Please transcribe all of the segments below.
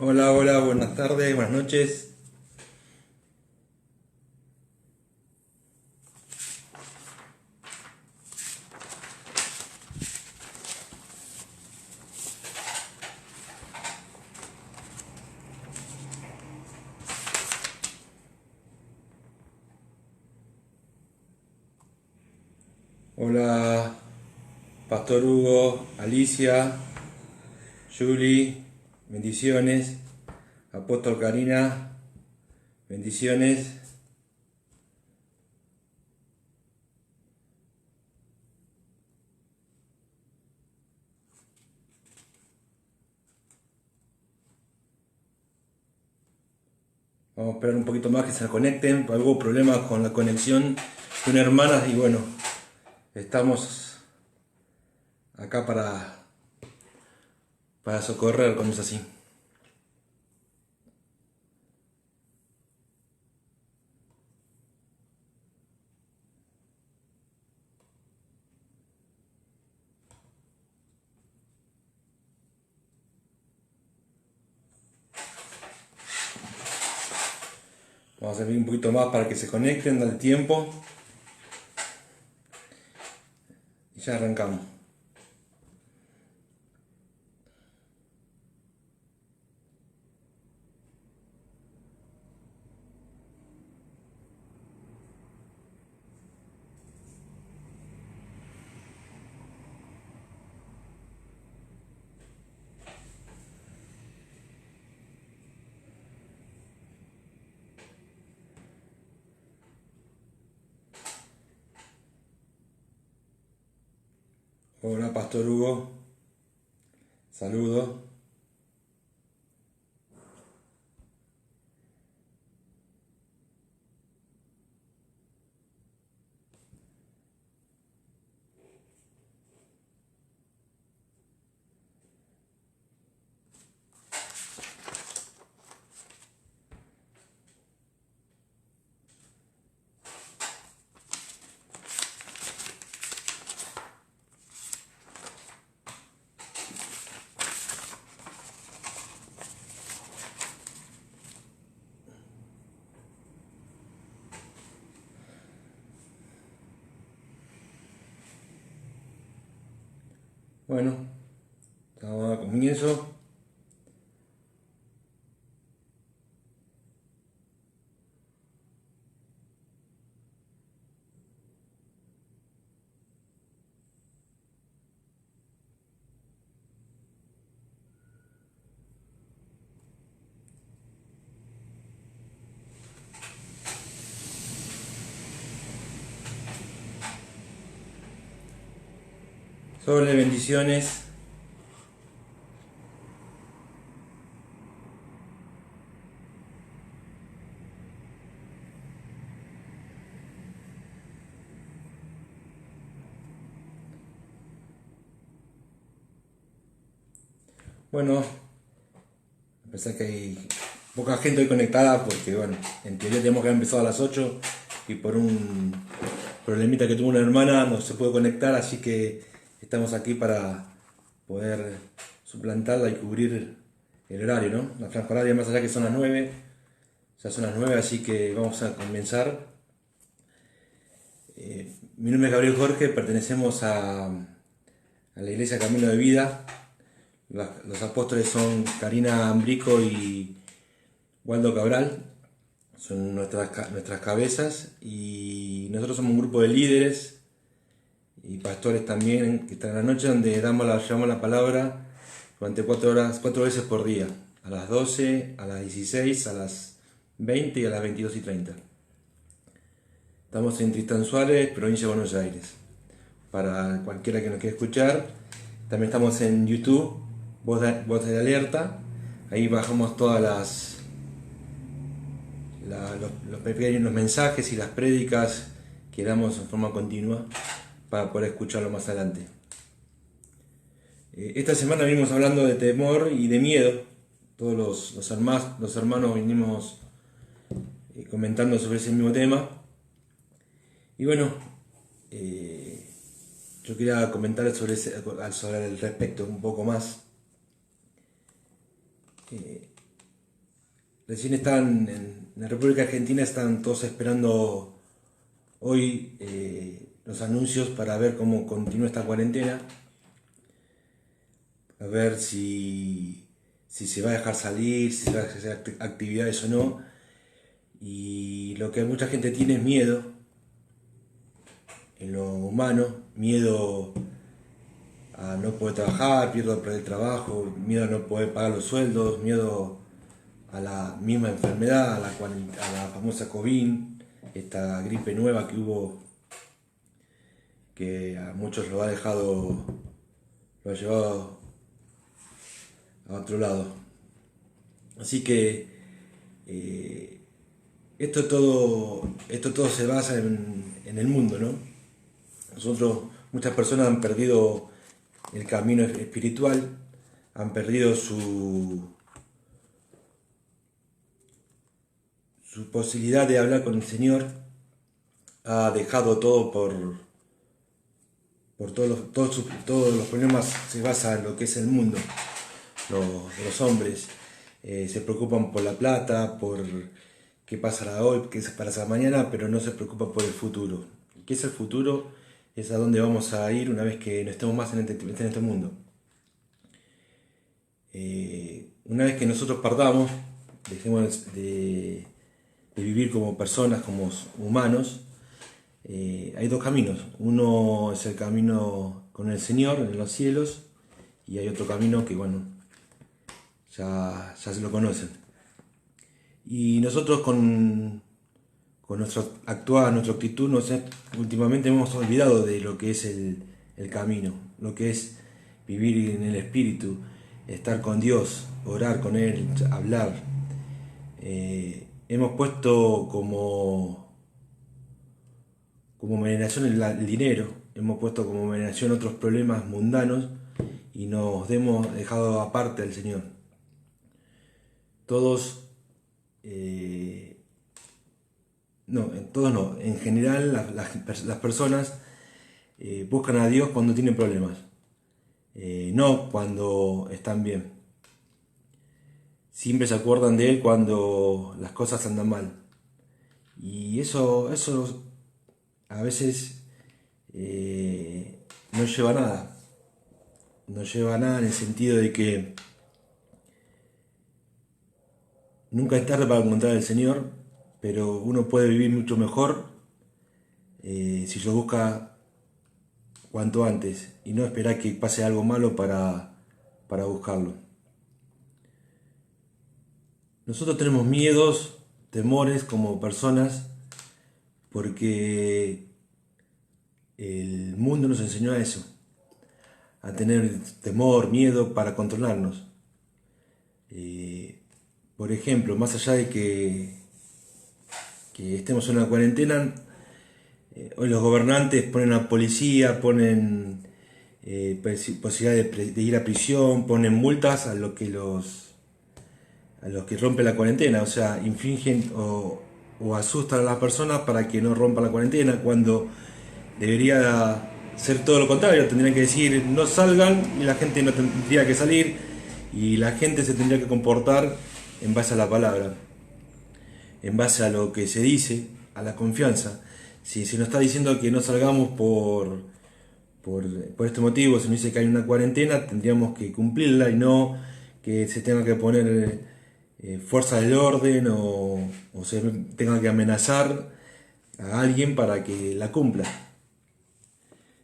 Hola, hola, buenas tardes, buenas noches. Hola, Pastor Hugo, Alicia, Julie, bendiciones. Apóstol Karina, bendiciones. Vamos a esperar un poquito más que se conecten. Hubo problemas con la conexión de una hermana y bueno, estamos acá para socorrer cuando es así. Vamos a servir un poquito más para que se conecten, dale tiempo y ya arrancamos. Hola, Pastor Hugo, saludos. Bueno, estamos a comienzo. Sobre bendiciones. Bueno, a pesar que hay poca gente hoy conectada, porque bueno, en teoría tenemos que haber empezado a las 8 y por un problemita que tuvo una hermana no se puede conectar, así que estamos aquí para poder suplantarla y cubrir el horario, ¿no? La franja horaria más allá que son las 9, ya son las 9, así que vamos a comenzar. Mi nombre es Gabriel Jorge, pertenecemos a la Iglesia Camino de Vida. Los apóstoles son Karina Ambrico y Waldo Cabral, son nuestras cabezas, y nosotros somos un grupo de líderes y pastores también que están en la noche, donde llevamos la palabra durante 4 horas, 4 veces por día, a las 12, a las 16, a las 20 y a las 22:30. Estamos en Tristán Suárez, provincia de Buenos Aires. Para cualquiera que nos quiera escuchar, también estamos en YouTube, Voz de Alerta. Ahí bajamos todas los pequeños mensajes y las prédicas que damos en forma continua para poder escucharlo más adelante. Esta semana venimos hablando de temor y de miedo. Todos los hermanos vinimos comentando sobre ese mismo tema. Y bueno, yo quería comentar sobre el respecto un poco más. recién están en la República Argentina, están todos esperando hoy los anuncios para ver cómo continúa esta cuarentena, a ver si se va a dejar salir, si se va a hacer actividades o no. Y lo que mucha gente tiene es miedo, en lo humano, miedo a no poder trabajar, miedo a perder el trabajo, miedo a no poder pagar los sueldos, miedo a la misma enfermedad, a la famosa COVID, esta gripe nueva que hubo, que a muchos lo ha llevado a otro lado. Así que esto todo se basa en el mundo, ¿no? Muchas personas han perdido el camino espiritual, han perdido su posibilidad de hablar con el Señor, ha dejado todo por todos los problemas, se basa en lo que es el mundo. Los hombres se preocupan por la plata, por qué pasará hoy, qué pasará mañana, pero no se preocupan por el futuro. ¿Qué es el futuro? Es a dónde vamos a ir una vez que no estemos más en este mundo. Una vez que nosotros partamos, dejemos de vivir como personas, como humanos, hay dos caminos. Uno es el camino con el Señor en los cielos, y hay otro camino que, bueno, ya se lo conocen. Y nosotros con nuestra actitud, últimamente hemos olvidado de lo que es el camino, lo que es vivir en el Espíritu, estar con Dios, orar con Él, hablar. Hemos puesto como veneración el dinero, hemos puesto como veneración otros problemas mundanos y nos hemos dejado aparte del Señor. En general las personas buscan a Dios cuando tienen problemas, no cuando están bien. Siempre se acuerdan de Él cuando las cosas andan mal. Y eso a veces no lleva a nada. No lleva a nada en el sentido de que nunca es tarde para encontrar al Señor, pero uno puede vivir mucho mejor si lo busca cuanto antes y no esperar que pase algo malo para buscarlo. Nosotros tenemos miedos, temores como personas, porque el mundo nos enseñó a eso, a tener temor, miedo para controlarnos. Por ejemplo, más allá de que estemos en una cuarentena, hoy los gobernantes ponen a policía, ponen posibilidad de ir a prisión, ponen multas a los que rompen la cuarentena, o sea, infringen o asustan a las personas para que no rompan la cuarentena, cuando debería ser todo lo contrario. Tendrían que decir no salgan y la gente no tendría que salir, y la gente se tendría que comportar en base a la palabra, en base a lo que se dice, a la confianza. Si se nos está diciendo que no salgamos por este motivo, si nos dice que hay una cuarentena, tendríamos que cumplirla y no que se tenga que poner fuerza del orden o se tenga que amenazar a alguien para que la cumpla.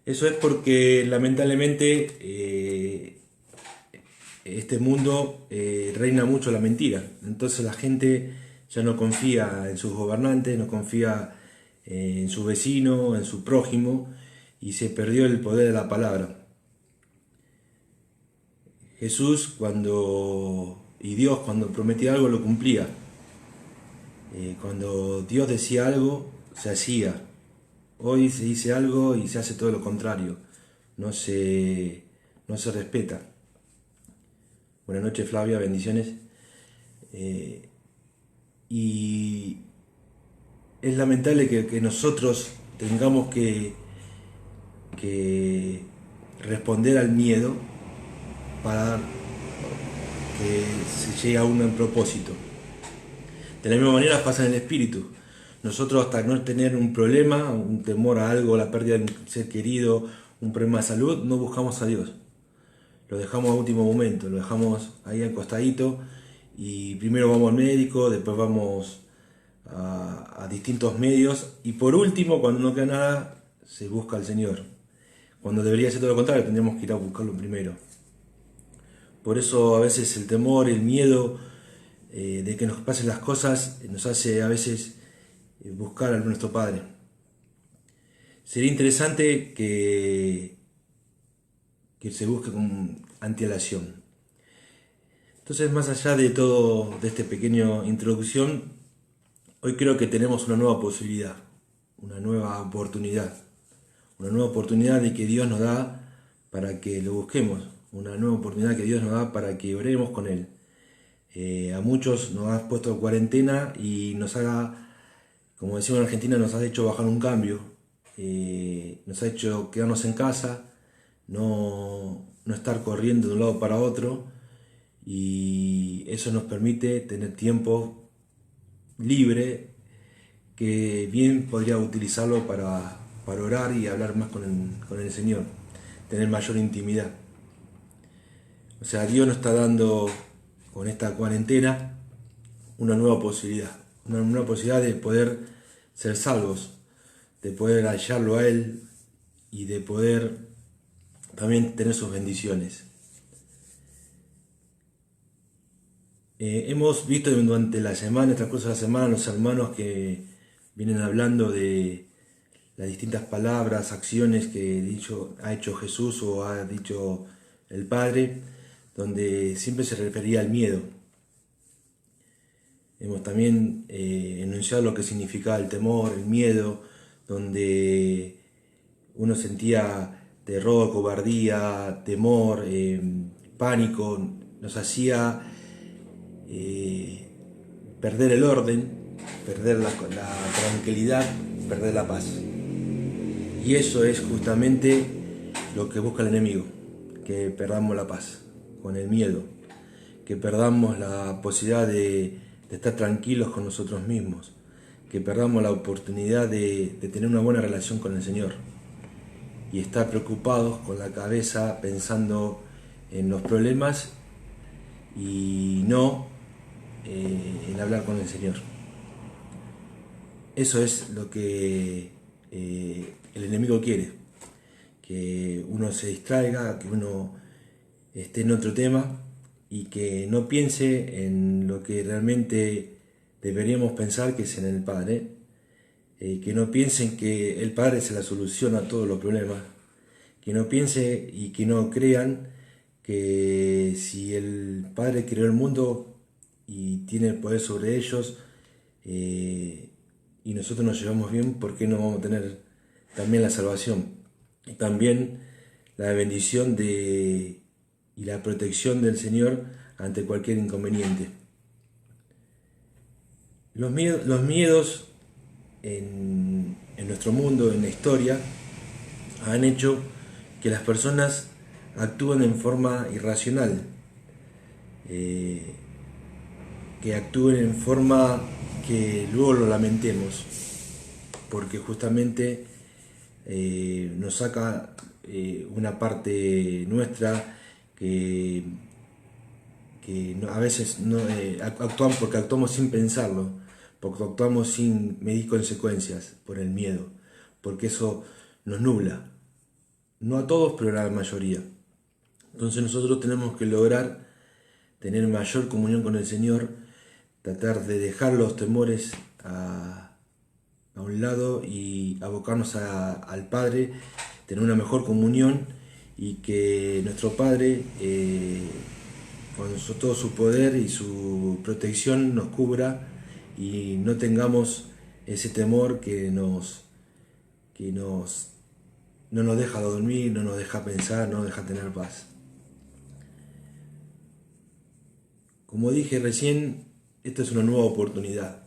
Eso es porque lamentablemente este mundo reina mucho la mentira. Entonces la gente ya no confía en sus gobernantes, no confía en su vecino, en su prójimo, y se perdió el poder de la palabra. Jesús y Dios cuando prometía algo lo cumplía. Cuando Dios decía algo, se hacía. Hoy se dice algo y se hace todo lo contrario. No se respeta. Buenas noches, Flavia, bendiciones. Y es lamentable que nosotros tengamos que responder al miedo para que se llegue a un propósito. De la misma manera pasa en el espíritu. Nosotros, hasta no tener un problema, un temor a algo, la pérdida de un ser querido, un problema de salud, no buscamos a Dios. Lo dejamos a último momento, lo dejamos ahí acostadito y primero vamos al médico, después vamos a distintos medios y por último, cuando no queda nada, se busca al Señor. Cuando debería ser todo lo contrario, tendríamos que ir a buscarlo primero. Por eso a veces el temor, el miedo de que nos pasen las cosas nos hace a veces buscar a nuestro Padre. Sería interesante que se busque con antelación. Entonces, más allá de todo, de esta pequeña introducción, hoy creo que tenemos una nueva posibilidad, una nueva oportunidad de que Dios nos da para que lo busquemos, una nueva oportunidad que Dios nos da para que oremos con Él. A muchos nos ha puesto cuarentena y nos haga, como decimos en Argentina, nos ha hecho bajar un cambio, nos ha hecho quedarnos en casa, no estar corriendo de un lado para otro, y eso nos permite tener tiempo libre que bien podría utilizarlo para orar y hablar más con el Señor, tener mayor intimidad. O sea, Dios nos está dando con esta cuarentena una nueva posibilidad de poder ser salvos, de poder hallarlo a Él y de poder también tener sus bendiciones. Hemos visto durante la semana, el transcurso de la semana, los hermanos que vienen hablando de las distintas palabras, acciones que ha hecho Jesús o ha dicho el Padre, donde siempre se refería al miedo. Hemos también enunciado lo que significaba el temor, el miedo, donde uno sentía terror, cobardía, temor, pánico, nos hacía perder el orden, perder la tranquilidad, perder la paz. Y eso es justamente lo que busca el enemigo, que perdamos la paz con el miedo, que perdamos la posibilidad de estar tranquilos con nosotros mismos, que perdamos la oportunidad de tener una buena relación con el Señor y estar preocupados con la cabeza pensando en los problemas y no en hablar con el Señor. Eso es lo que el enemigo quiere, que uno se distraiga, que uno esté en otro tema y que no piense en lo que realmente deberíamos pensar, que es en el Padre, que no piensen que el Padre es la solución a todos los problemas, que no piense y que no crean que si el Padre creó el mundo y tiene el poder sobre ellos y nosotros nos llevamos bien, ¿por qué no vamos a tener también la salvación y también la bendición y la protección del Señor ante cualquier inconveniente? Los miedos en nuestro mundo, en la historia, han hecho que las personas actúen en forma irracional, que actúen en forma que luego lo lamentemos, porque justamente nos saca una parte nuestra que a veces no, actuamos porque actuamos sin pensarlo, porque actuamos sin medir consecuencias por el miedo, porque eso nos nubla. No a todos, pero a la mayoría. Entonces nosotros tenemos que lograr tener mayor comunión con el Señor, tratar de dejar los temores a un lado y abocarnos al Padre, tener una mejor comunión y que nuestro Padre, con todo su poder y su protección, nos cubra y no tengamos ese temor que no nos deja dormir, no nos deja pensar, no nos deja tener paz. Como dije recién, esta es una nueva oportunidad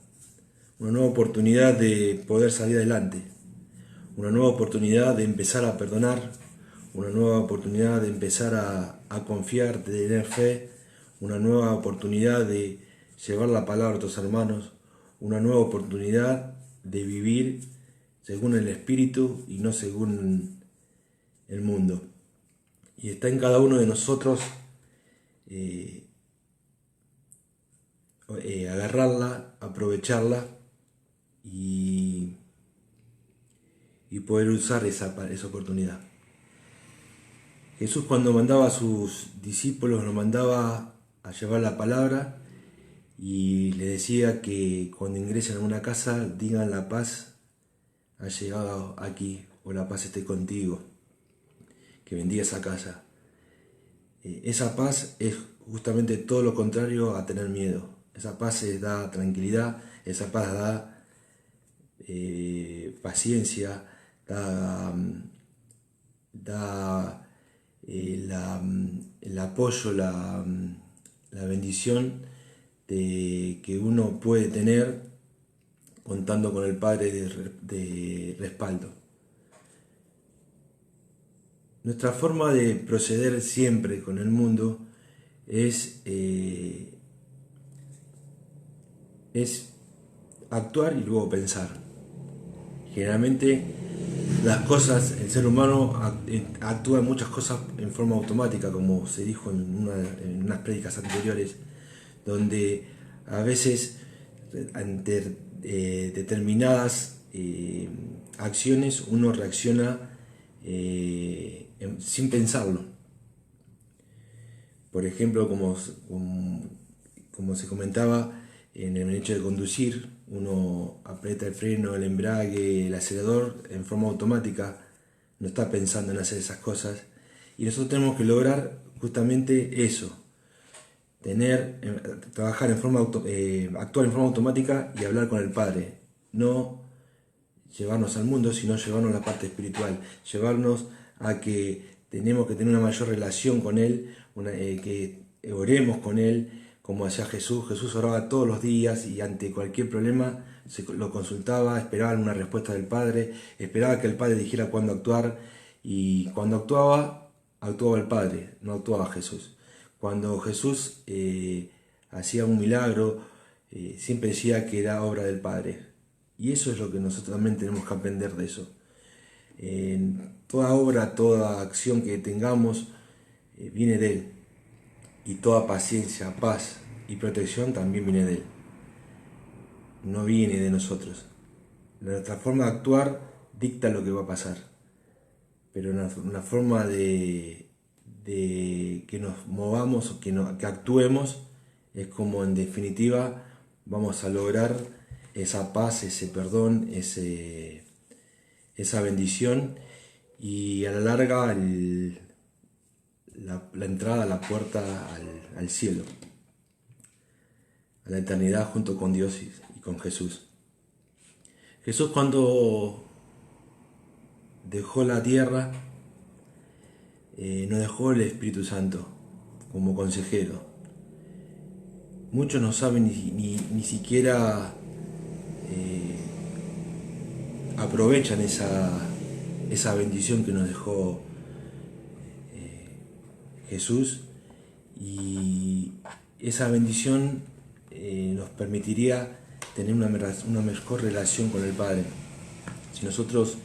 de poder salir adelante, una nueva oportunidad de empezar a perdonar, una nueva oportunidad de empezar a confiar, de tener fe, una nueva oportunidad de llevar la palabra a otros hermanos, una nueva oportunidad de vivir según el Espíritu y no según el mundo. Y está en cada uno de nosotros agarrarla, aprovecharla y poder usar esa oportunidad. Jesús, cuando mandaba a sus discípulos, los mandaba a llevar la palabra y les decía que cuando ingresen a una casa digan: la paz ha llegado aquí, o la paz esté contigo, que bendiga esa casa. Esa paz es justamente todo lo contrario a tener miedo. Esa paz da tranquilidad, esa paz da paciencia, da el apoyo, la bendición que uno puede tener contando con el Padre de respaldo. Nuestra forma de proceder siempre con el mundo es actuar y luego pensar. Generalmente las cosas, el ser humano actúa en muchas cosas en forma automática, como se dijo en unas prédicas anteriores, donde a veces ante determinadas acciones uno reacciona sin pensarlo. Por ejemplo, como se comentaba, en el hecho de conducir, uno aprieta el freno, el embrague, el acelerador en forma automática, no está pensando en hacer esas cosas. Y nosotros tenemos que lograr justamente eso, trabajar actuar en forma automática y hablar con el Padre, no llevarnos al mundo, sino llevarnos a la parte espiritual, llevarnos a que tenemos que tener una mayor relación con Él, que oremos con Él, como hacía Jesús. Jesús oraba todos los días y ante cualquier problema lo consultaba, esperaba una respuesta del Padre, esperaba que el Padre dijera cuándo actuar, y cuando actuaba el Padre, no actuaba Jesús. Cuando Jesús hacía un milagro, siempre decía que era obra del Padre. Y eso es lo que nosotros también tenemos que aprender de eso. Toda obra, toda acción que tengamos viene de Él. Y toda paciencia, paz y protección también viene de Él. No viene de nosotros. Nuestra forma de actuar dicta lo que va a pasar. Pero una forma de que nos movamos o que actuemos es como en definitiva vamos a lograr esa paz, ese perdón, esa bendición y a la larga la entrada, la puerta al cielo, a la eternidad junto con Dios y con Jesús. Jesús, cuando dejó la tierra, nos dejó el Espíritu Santo como consejero. Muchos no saben ni siquiera aprovechan esa bendición que nos dejó Jesús, y esa bendición nos permitiría tener una mejor relación con el Padre. Si nosotros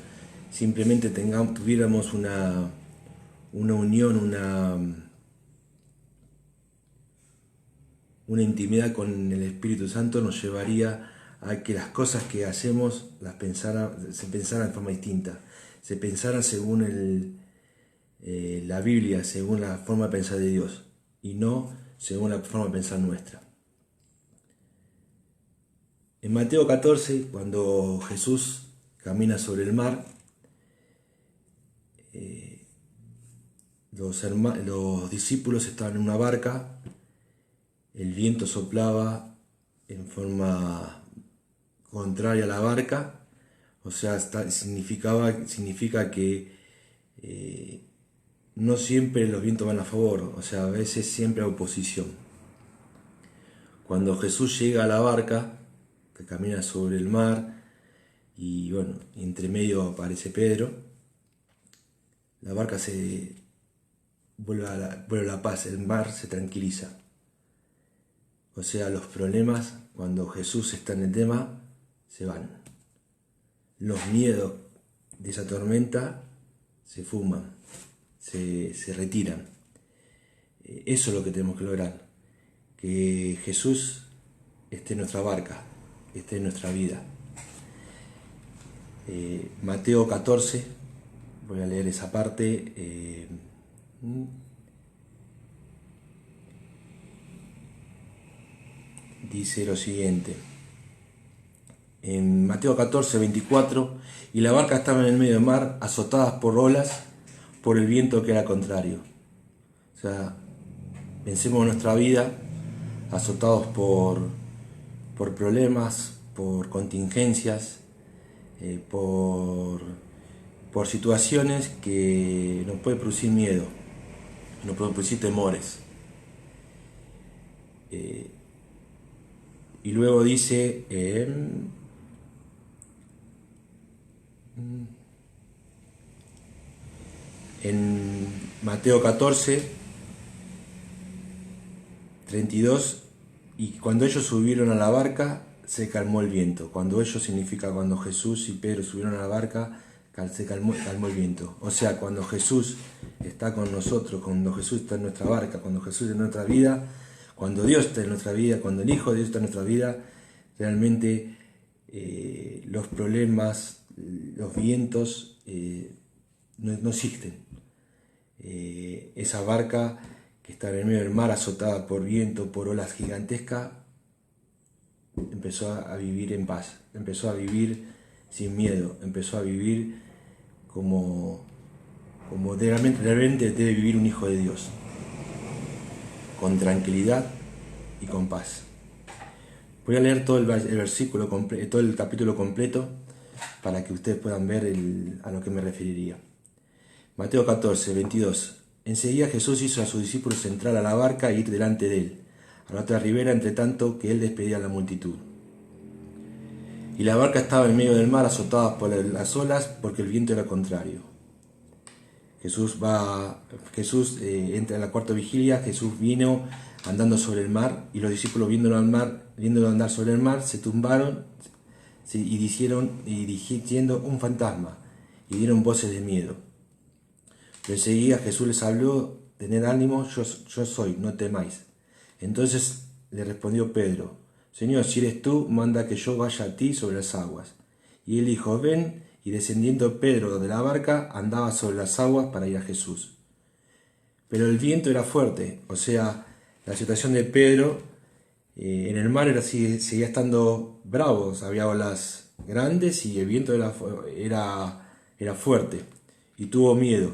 simplemente tuviéramos una unión, una intimidad con el Espíritu Santo, nos llevaría a que las cosas que hacemos se pensaran de forma distinta, se pensaran según la Biblia, según la forma de pensar de Dios y no según la forma de pensar nuestra. En Mateo 14, cuando Jesús camina sobre el mar, los discípulos estaban en una barca, el viento soplaba en forma contraria a la barca, o sea, significa que no siempre los vientos van a favor, o sea, a veces siempre hay oposición. Cuando Jesús llega a la barca, que camina sobre el mar, y bueno, entre medio aparece Pedro, la barca vuelve a la paz, el mar se tranquiliza. O sea, los problemas, cuando Jesús está en el tema, se van. Los miedos de esa tormenta se fuman, se retiran. Eso es lo que tenemos que lograr. Que Jesús esté en nuestra barca, esté en nuestra vida. Mateo 14, voy a leer esa parte. Dice lo siguiente. En Mateo 14, 24, y la barca estaba en el medio del mar, azotadas por olas, por el viento que era contrario. O sea, pensemos en nuestra vida, azotados por problemas, por contingencias, por situaciones que nos pueden producir miedo, nos pueden producir temores. Y luego dice, en Mateo 14, 32, y cuando ellos subieron a la barca, se calmó el viento. Cuando ellos significa cuando Jesús y Pedro subieron a la barca, se calmó el viento. O sea, cuando Jesús está con nosotros, cuando Jesús está en nuestra barca, cuando Jesús está en nuestra vida, cuando Dios está en nuestra vida, cuando el Hijo de Dios está en nuestra vida, realmente los problemas, los vientos no existen. Esa barca que está en el medio del mar, azotada por viento, por olas gigantescas, empezó a vivir en paz, empezó a vivir sin miedo, empezó a vivir como realmente debe vivir un hijo de Dios, con tranquilidad y con paz. Voy a leer todo el versículo, todo el capítulo completo, para que ustedes puedan ver a lo que me referiría. Mateo 14, 22. Enseguida Jesús hizo a sus discípulos entrar a la barca e ir delante de él, a la otra ribera, entre tanto que él despedía a la multitud. Y la barca estaba en medio del mar, azotada por las olas, porque el viento era contrario. Jesús entra en la cuarta vigilia. Jesús vino andando sobre el mar, y los discípulos viéndolo andar sobre el mar, se tumbaron y diciendo un fantasma, y dieron voces de miedo. Pero enseguida Jesús les habló: tened ánimo, yo soy, no temáis. Entonces le respondió Pedro: Señor, si eres tú, manda que yo vaya a ti sobre las aguas. Y él dijo: ven. Y descendiendo Pedro de la barca, andaba sobre las aguas para ir a Jesús. Pero el viento era fuerte, o sea, la situación de Pedro en el mar seguía estando bravo, había olas grandes y el viento era fuerte, y tuvo miedo.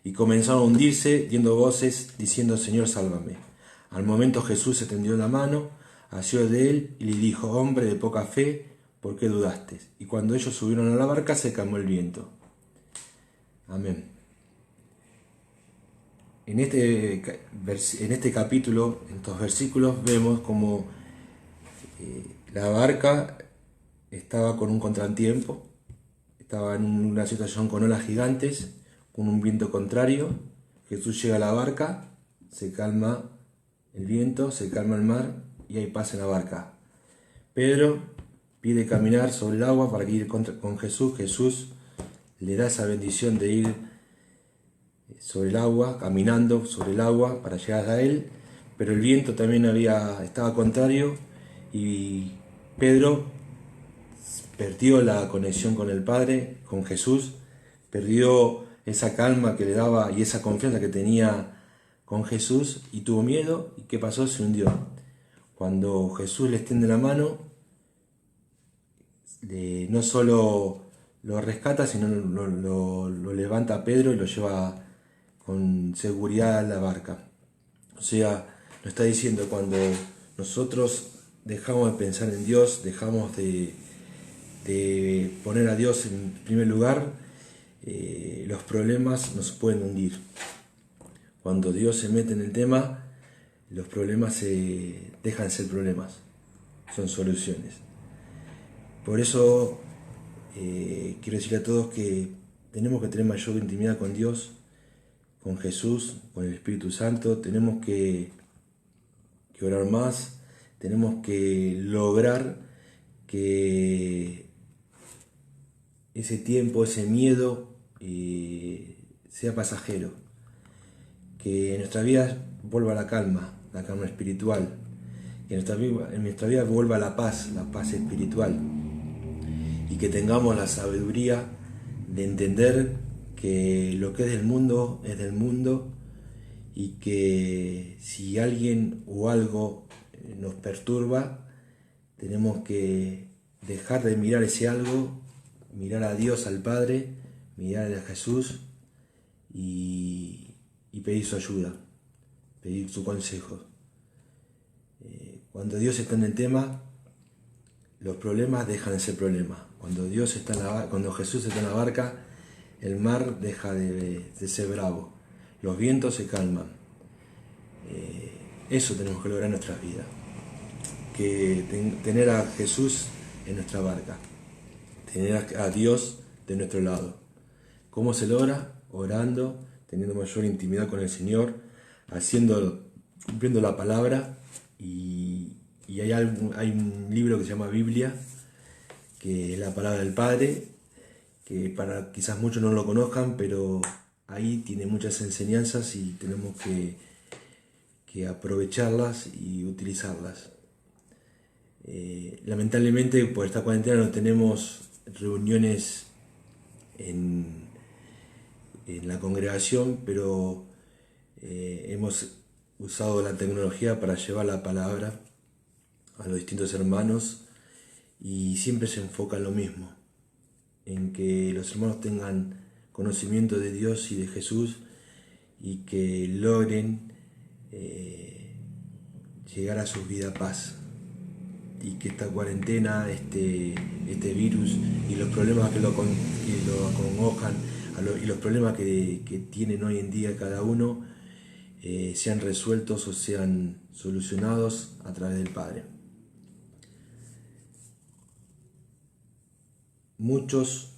Y comenzaron a hundirse, diendo voces, diciendo: Señor, sálvame. Al momento Jesús se tendió la mano, asió de él y le dijo: hombre de poca fe, ¿por qué dudaste? Y cuando ellos subieron a la barca, se calmó el viento. Amén. En este capítulo, en estos versículos, vemos como la barca estaba con un contratiempo, estaba en una situación con olas gigantes, con un viento contrario. Jesús llega a la barca, se calma el viento, se calma el mar y hay paz en la barca. Pedro pide caminar sobre el agua para ir con Jesús. Jesús le da esa bendición de ir sobre el agua, caminando sobre el agua para llegar a él, pero el viento también estaba contrario y Pedro perdió la conexión con el Padre, con Jesús, perdió esa calma que le daba y esa confianza que tenía con Jesús y tuvo miedo. ¿Y qué pasó? Se hundió. Cuando Jesús le extiende la mano, no solo lo rescata, sino lo levanta a Pedro y lo lleva con seguridad a la barca. O sea, lo está diciendo, cuando nosotros dejamos de pensar en Dios, dejamos de poner a Dios en primer lugar, los problemas nos pueden hundir. Cuando Dios se mete en el tema, los problemas dejan de ser problemas, son soluciones. Por eso quiero decir a todos que tenemos que tener mayor intimidad con Dios, con Jesús, con el Espíritu Santo. Tenemos que que orar más, tenemos que lograr que ese tiempo, ese miedo sea pasajero, que en nuestra vida vuelva la calma espiritual, que en nuestra vida vuelva la paz espiritual, y que tengamos la sabiduría de entender que lo que es del mundo es del mundo, y que si alguien o algo nos perturba, tenemos que dejar de mirar ese algo, mirar a Dios, al Padre, mirar a Jesús y pedir su ayuda, pedir su consejo. Cuando Dios está en el tema, los problemas dejan de ser problemas. Cuando Jesús está en la barca, el mar deja de ser bravo, los vientos se calman. Eso tenemos que lograr en nuestras vidas, tener a Jesús en nuestra barca, tener a Dios de nuestro lado. ¿Cómo se logra? Orando, teniendo mayor intimidad con el Señor, cumpliendo la palabra. Y hay un libro que se llama Biblia, que es la palabra del Padre, que quizás muchos no lo conozcan, pero ahí tiene muchas enseñanzas y tenemos que aprovecharlas y utilizarlas. Lamentablemente por esta cuarentena no tenemos reuniones en la congregación, pero hemos usado la tecnología para llevar la palabra a los distintos hermanos, y siempre se enfoca en lo mismo, en que los hermanos tengan conocimiento de Dios y de Jesús, y que logren llegar a su vida paz, y que esta cuarentena, este virus y los problemas que lo acongojan, y los problemas que tienen hoy en día cada uno, sean resueltos o sean solucionados a través del Padre. Muchos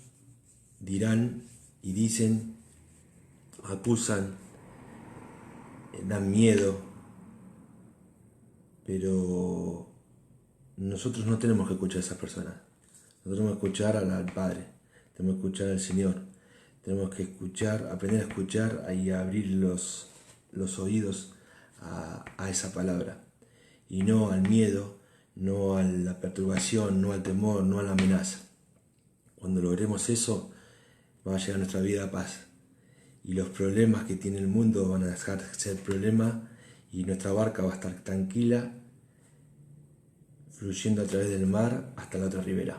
dirán y dicen, acusan, dan miedo, pero nosotros no tenemos que escuchar a esas personas. Nosotros tenemos que escuchar al Padre, tenemos que escuchar al Señor, tenemos que aprender a escuchar y a abrir los oídos a esa palabra, y no al miedo, no a la perturbación, no al temor, no a la amenaza. Cuando logremos eso, va a llegar a nuestra vida paz, y los problemas que tiene el mundo van a dejar de ser problemas, y nuestra barca va a estar tranquila, fluyendo a través del mar hasta la otra ribera.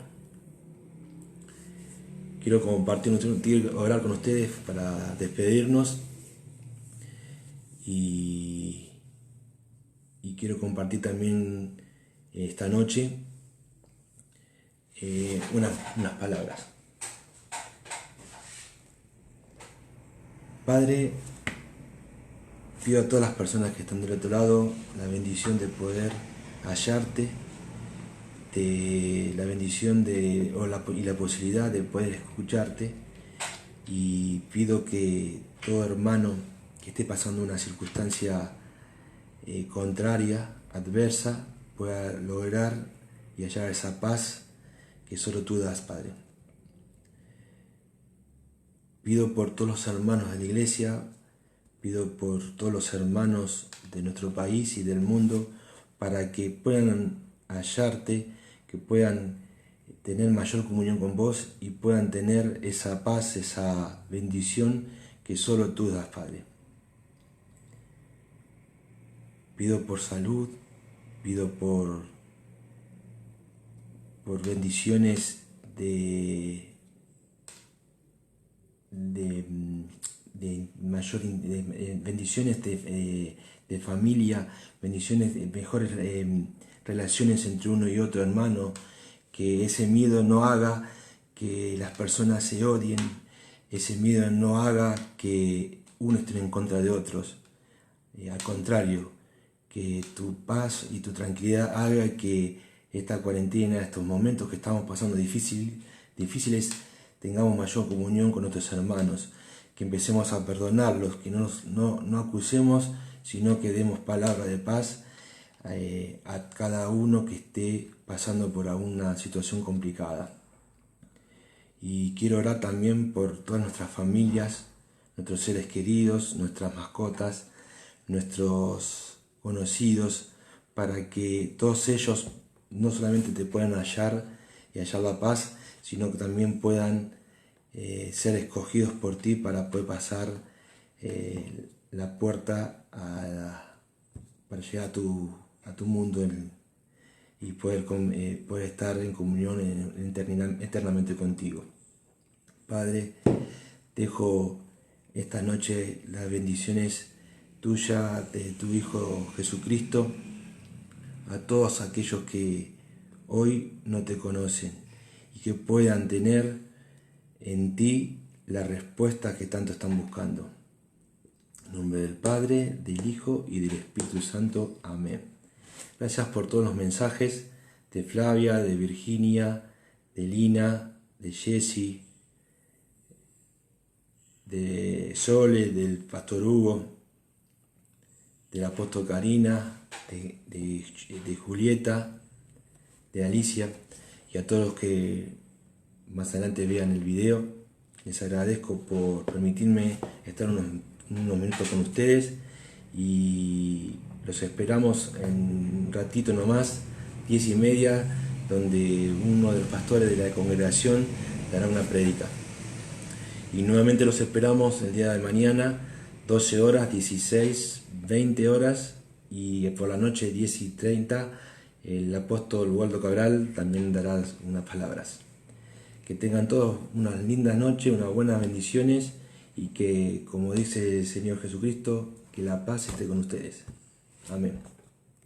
Quiero orar con ustedes para despedirnos, y quiero compartir también esta noche unas palabras. Padre, pido a todas las personas que están del otro lado la bendición de poder hallarte, la bendición y la posibilidad de poder escucharte, y pido que todo hermano que esté pasando una circunstancia contraria, adversa, pueda lograr y hallar esa paz que solo tú das, Padre. Pido por todos los hermanos de la iglesia, pido por todos los hermanos de nuestro país y del mundo, para que puedan hallarte, que puedan tener mayor comunión con vos y puedan tener esa paz, esa bendición que solo tú das, Padre. Pido por salud, pido por bendiciones de bendiciones de familia, bendiciones de mejores relaciones entre uno y otro hermano, que ese miedo no haga que las personas se odien, ese miedo no haga que uno esté en contra de otros, al contrario, que tu paz y tu tranquilidad haga que esta cuarentena, estos momentos que estamos pasando difíciles, tengamos mayor comunión con nuestros hermanos, que empecemos a perdonarlos, que no acusemos, sino que demos palabra de paz a cada uno que esté pasando por alguna situación complicada. Y quiero orar también por todas nuestras familias, nuestros seres queridos, nuestras mascotas, nuestros conocidos, para que todos ellos no solamente te puedan hallar y hallar la paz, sino que también puedan ser escogidos por ti para poder pasar la puerta para llegar a tu mundo y poder estar en comunión eternamente contigo. Padre, dejo esta noche las bendiciones tuyas, de tu Hijo Jesucristo, a todos aquellos que hoy no te conocen y que puedan tener en ti la respuesta que tanto están buscando. En nombre del Padre, del Hijo y del Espíritu Santo. Amén. Gracias por todos los mensajes de Flavia, de Virginia, de Lina, de Jessy, de Sole, del Pastor Hugo, del Apóstol Karina, de Julieta, de Alicia, y a todos los que más adelante vean el video. Les agradezco por permitirme estar unos minutos con ustedes y los esperamos en un ratito nomás, 10:30, donde uno de los pastores de la congregación dará una prédica. Y nuevamente los esperamos el día de mañana, 12 horas, 16, 20 horas, y por la noche 10:30 el apóstol Waldo Cabral también dará unas palabras. Que tengan todos una linda noche, unas buenas bendiciones, y que, como dice el Señor Jesucristo, que la paz esté con ustedes. Amén.